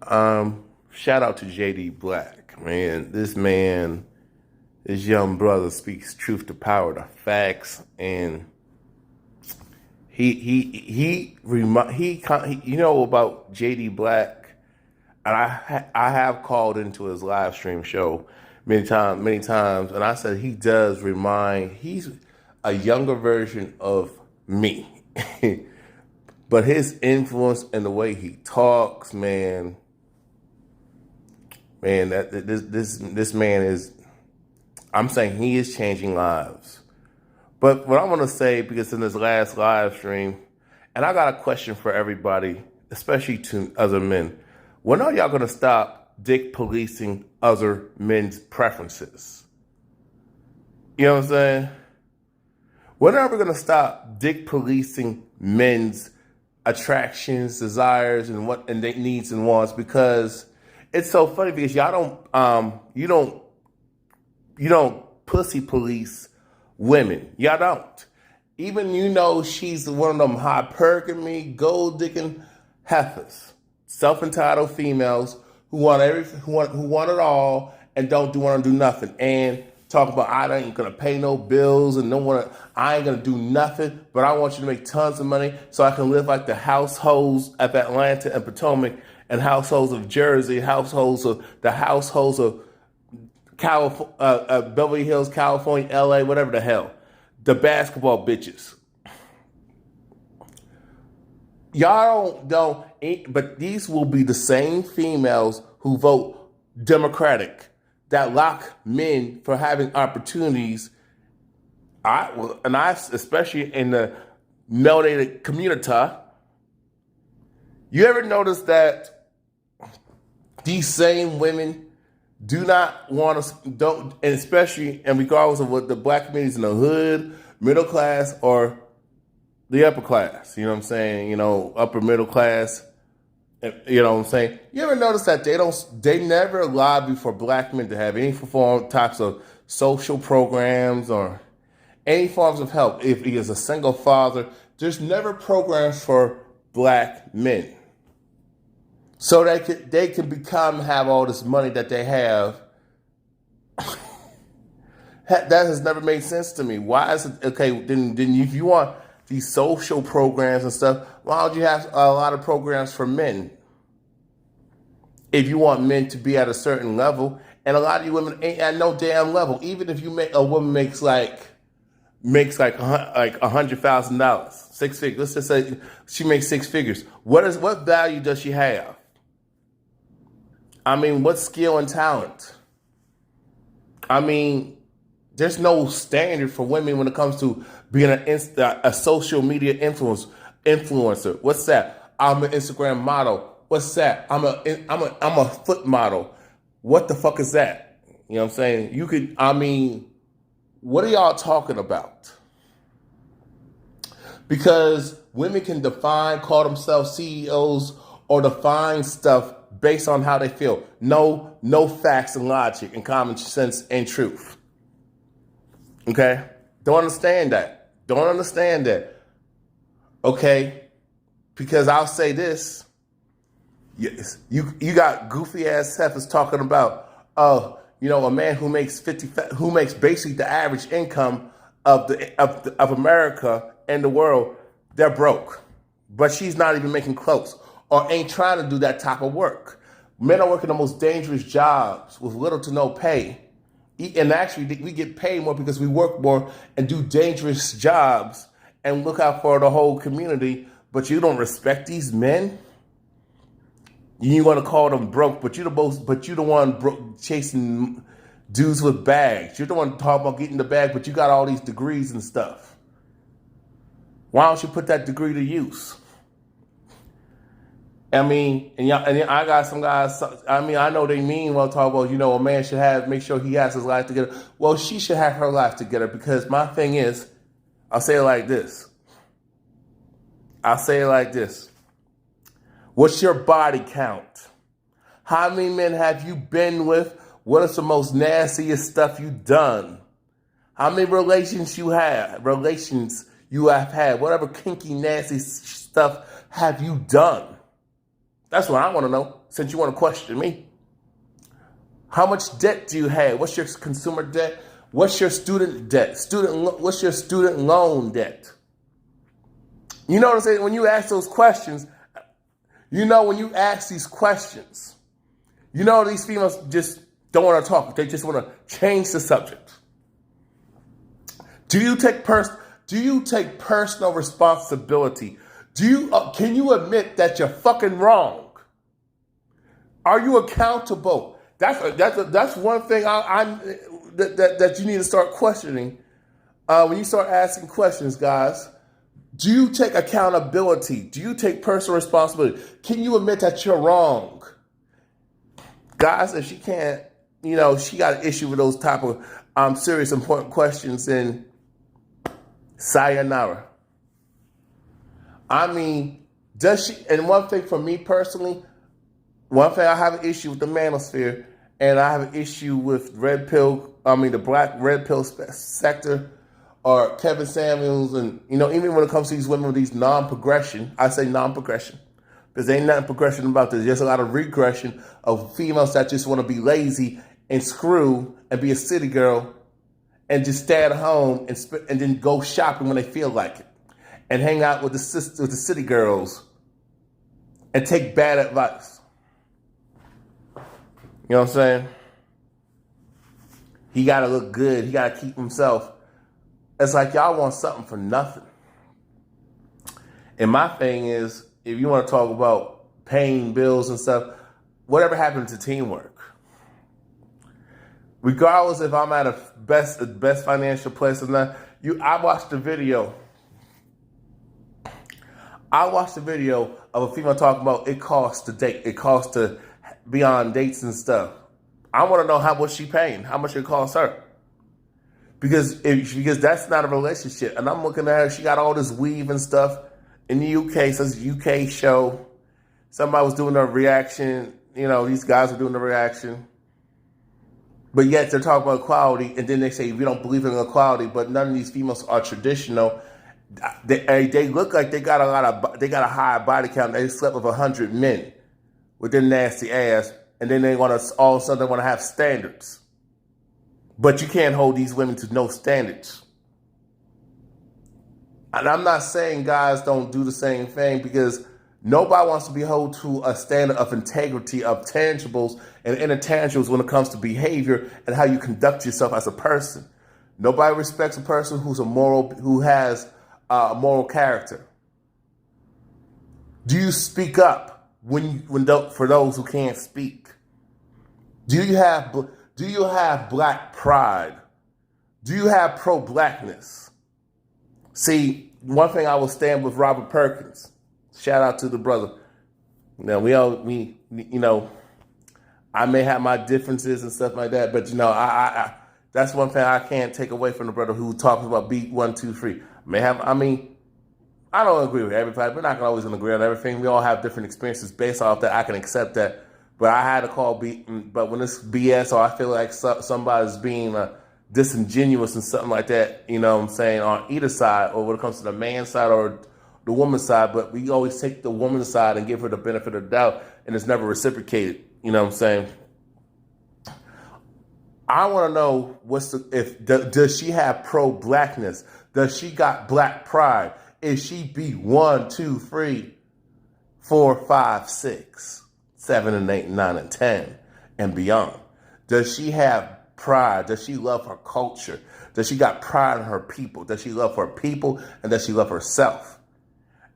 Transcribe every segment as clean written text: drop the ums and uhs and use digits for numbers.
Shout out to JD Black, man. This young brother speaks truth to power, to facts, and you know about JD Black, and I have called into his live stream show many times, and I said he's a younger version of me, but his influence and the way he talks, man, this man is. I'm saying he is changing lives. But what I want to say, because in this last live stream, and I got a question for everybody, especially to other men. When are y'all going to stop dick policing other men's preferences? You know what I'm saying? When are we going to stop dick policing men's attractions, desires, and their needs and wants? Because it's so funny, because you don't pussy police women. Y'all don't. Even she's one of them hypergamy, gold dicking heifers, self-entitled females who want it all and don't want to do nothing, and talk about, I ain't gonna pay no bills and I ain't gonna do nothing, but I want you to make tons of money so I can live like the households of Atlanta and Potomac, and households of Jersey, households of Beverly Hills, California, LA, whatever the hell. The basketball bitches. Y'all don't, but these will be the same females who vote Democratic, that lock men for having opportunities. Especially in the melanated community. You ever notice that these same women do not want to, and especially, and regardless of what the black communities in the hood, middle class, or the upper class, you know what I'm saying? Upper middle class, you know what I'm saying? You ever notice that they never lobby for black men to have any types of social programs or any forms of help? If he is a single father, there's never programs for black men. So they can have all this money that they have. That has never made sense to me. Why is it okay? Then if you want these social programs and stuff, why don't you have a lot of programs for men? If you want men to be at a certain level, and a lot of you women ain't at no damn level. Even if a woman makes like $100,000, 6 figures. Let's just say she makes 6 figures. What value does she have? I mean, what skill and talent? I mean, there's no standard for women when it comes to being a social media influencer. What's that? I'm an Instagram model. What's that? I'm a foot model. What the fuck is that? You know what I'm saying? What are y'all talking about? Because women can call themselves CEOs, or define stuff based on how they feel. No facts and logic and common sense and truth. Okay? Don't understand that. Okay? Because I'll say this. Yes, you got goofy ass heifers talking about, a man who makes basically the average income of America and the world, they're broke. But she's not even making close, or ain't trying to do that type of work. Men are working the most dangerous jobs with little to no pay. And actually, we get paid more because we work more and do dangerous jobs and look out for the whole community. But you don't respect these men. You want to call them broke, but you're the one chasing dudes with bags. You're the one talking about getting the bag, but you got all these degrees and stuff. Why don't you put that degree to use? I mean, and I got some guys. I know they mean well, talk about, a man should make sure he has his life together. Well, she should have her life together, because my thing is, I'll say it like this. What's your body count? How many men have you been with? What is the most nastiest stuff you've done? How many relations you have had? Whatever kinky, nasty stuff have you done? That's what I want to know, since you want to question me. How much debt do you have? What's your consumer debt? What's your student debt? What's your student loan debt? You know what I'm saying? When you ask those questions, when you ask these questions, these females just don't want to talk. They just want to change the subject. Do you take personal responsibility? Can you admit that you're fucking wrong? Are you accountable? That's one thing that you need to start questioning when you start asking questions, guys. Do you take accountability? Do you take personal responsibility? Can you admit that you're wrong? Guys, if she can't, she got an issue with those type of serious, important questions, then sayonara. I mean, does she? And one thing for me personally, I have an issue with the manosphere, and I have an issue with the black red pill sector, or Kevin Samuels, and even when it comes to these women with these non-progression, I say non-progression, because there ain't nothing progression about this. There's a lot of regression of females that just want to be lazy and screw and be a city girl and just stay at home and then go shopping when they feel like it, and hang out with the city girls and take bad advice. You know what I'm saying? He got to look good. He got to keep himself. It's like y'all want something for nothing. And my thing is, if you want to talk about paying bills and stuff, whatever happened to teamwork? Regardless if I'm at a best financial place or not, I watched the video. I watched the video of a female talking about it costs to date. It costs to be on dates and stuff. I want to know how much she paying, how much it costs her. Because that's not a relationship. And I'm looking at her, she got all this weave and stuff in the UK. So it's a UK show. Somebody was doing a reaction. These guys were doing the reaction. But yet they're talking about equality, and then they say we don't believe in equality. But none of these females are traditional. They look like they got a high body count. They slept with 100 men with their nasty ass, and then they want to all of a sudden they want to have standards. But you can't hold these women to no standards. And I'm not saying guys don't do the same thing, because nobody wants to be held to a standard of integrity, of tangibles and intangibles when it comes to behavior and how you conduct yourself as a person. Nobody respects a person who has moral character. Do you speak up for those who can't speak? Do you have black pride? Do you have pro-blackness? See, one thing I will stand with Robert Perkins. Shout out to the brother. I may have my differences and stuff like that, but I that's one thing I can't take away from the brother who talks about beat 1, 2, 3. I don't agree with everybody. We're not always going to agree on everything. We all have different experiences. Based off that, I can accept that. But I had to call but when it's BS, or I feel like somebody's being disingenuous and something like that, on either side, or when it comes to the man's side or the woman's side, but we always take the woman's side and give her the benefit of the doubt, and it's never reciprocated. I want to know does she have pro-blackness? Does she got black pride? Is she beat 1, 2, 3, 4, 5, 6, 7, and 8, 9, and 10, and beyond? Does she have pride? Does she love her culture? Does she got pride in her people? Does she love her people? And does she love herself?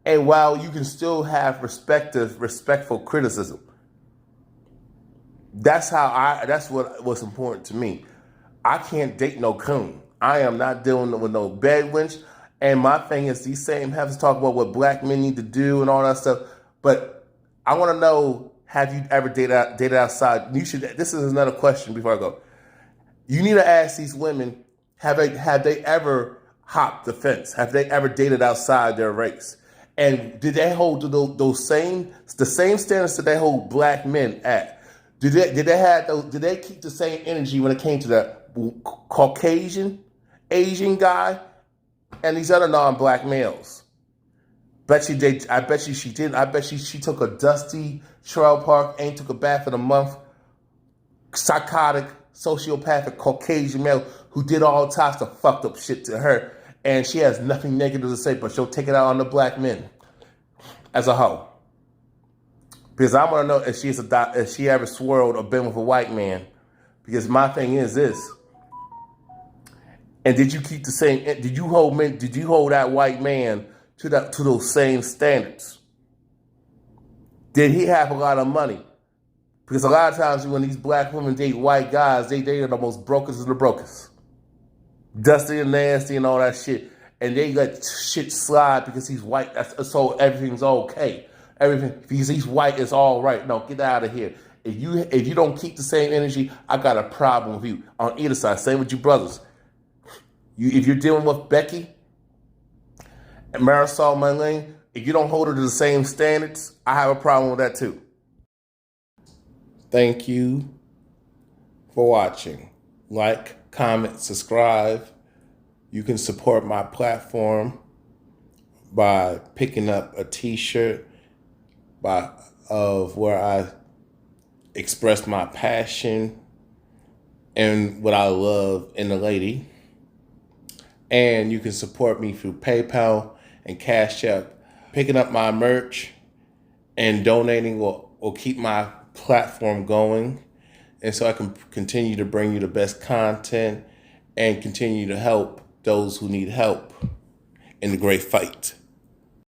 And while you can still have respectful criticism, that's what's important to me. I can't date no coon. I am not dealing with no bed wench. And my thing is, these same heifers talk about what black men need to do and all that stuff. But I want to know, have you ever dated outside? This is another question before I go. You need to ask these women, have they ever hopped the fence? Have they ever dated outside their race? And did they hold to the same standards that they hold black men at? Did they keep the same energy when it came to the Caucasian, Asian guy, and these other non-black males? Bet you did. I bet you she didn't. I bet she took a dusty trailer park, ain't took a bath in a month. Psychotic, sociopathic, Caucasian male who did all types of fucked up shit to her, and she has nothing negative to say, but she'll take it out on the black men as a hoe. Because I want to know if she ever swirled or been with a white man. Because my thing is this. And did you keep the same? Did you hold that white man to those same standards? Did he have a lot of money? Because a lot of times when these black women date white guys, they are the most brokest of the brokest. Dusty and nasty and all that shit. And they let shit slide because he's white. So everything's okay. Everything, because he's white, is all right. No, get out of here. If you don't keep the same energy, I got a problem with you. On either side, same with you brothers. If you're dealing with Becky and Marisol Marlene, if you don't hold her to the same standards, I have a problem with that too. Thank you for watching. Like, comment, subscribe. You can support my platform by picking up a t-shirt of where I express my passion and what I love in a lady. And you can support me through PayPal and Cash App. Picking up my merch and donating will keep my platform going. And so I can continue to bring you the best content and continue to help those who need help in the great fight.